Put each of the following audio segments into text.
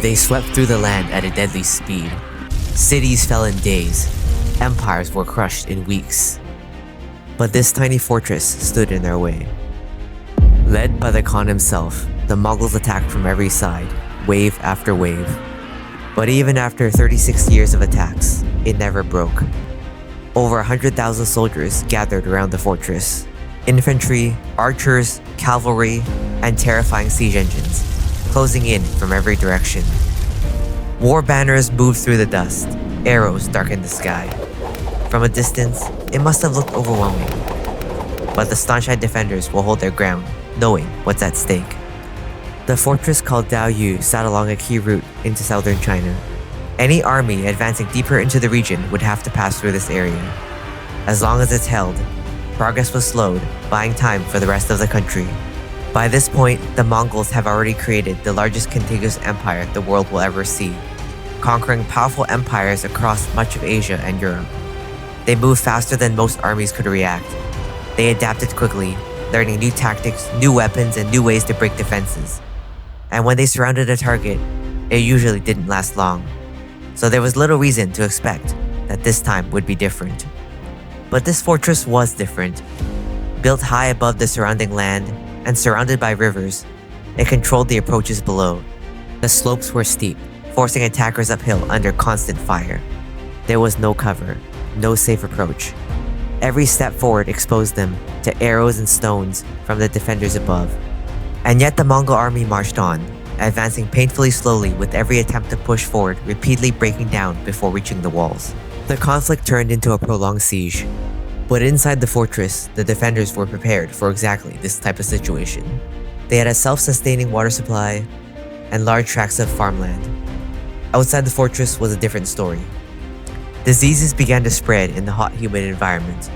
They swept through the land at a deadly speed. Cities fell in days. Empires were crushed in weeks. But this tiny fortress stood in their way. Led by the Khan himself, the Mongols attacked from every side, wave after wave. But even after 36 years of attacks, it never broke. Over 100,000 soldiers gathered around the fortress. Infantry, archers, cavalry, and terrifying siege engines, closing in from every direction. War banners moved through the dust. Arrows darkened the sky. From a distance, it must have looked overwhelming. But the staunch-eyed defenders will hold their ground, knowing what's at stake. The fortress called Diaoyu sat along a key route into southern China. Any army advancing deeper into the region would have to pass through this area. As long as it's held, progress was slowed, buying time for the rest of the country. By this point, the Mongols have already created the largest contiguous empire the world will ever see, conquering powerful empires across much of Asia and Europe. They moved faster than most armies could react. They adapted quickly, learning new tactics, new weapons, and new ways to break defenses. And when they surrounded a target, it usually didn't last long. So there was little reason to expect that this time would be different. But this fortress was different. Built high above the surrounding land and surrounded by rivers, it controlled the approaches below. The slopes were steep, forcing attackers uphill under constant fire. There was no cover, no safe approach. Every step forward exposed them to arrows and stones from the defenders above. And yet the Mongol army marched on, advancing painfully slowly with every attempt to push forward repeatedly breaking down before reaching the walls. The conflict turned into a prolonged siege. But inside the fortress, the defenders were prepared for exactly this type of situation. They had a self-sustaining water supply and large tracts of farmland. Outside the fortress was a different story. Diseases began to spread in the hot, humid environment.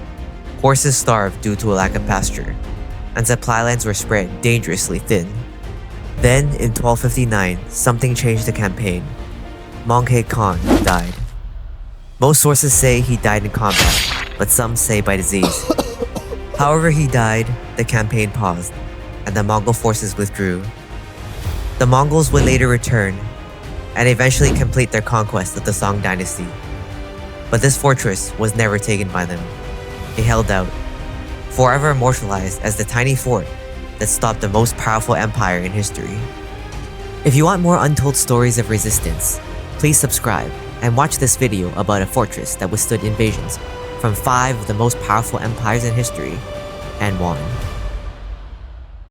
Horses starved due to a lack of pasture, and supply lines were spread dangerously thin. Then, in 1259, something changed the campaign. Monghai Khan died. Most sources say he died in combat, but some say by disease. However he died, the campaign paused, and the Mongol forces withdrew. The Mongols would later return, and eventually complete their conquest of the Song dynasty. But this fortress was never taken by them. It held out, forever immortalized as the tiny fort that stopped the most powerful empire in history. If you want more untold stories of resistance, please subscribe and watch this video about a fortress that withstood invasions from 5 of the most powerful empires in history and won.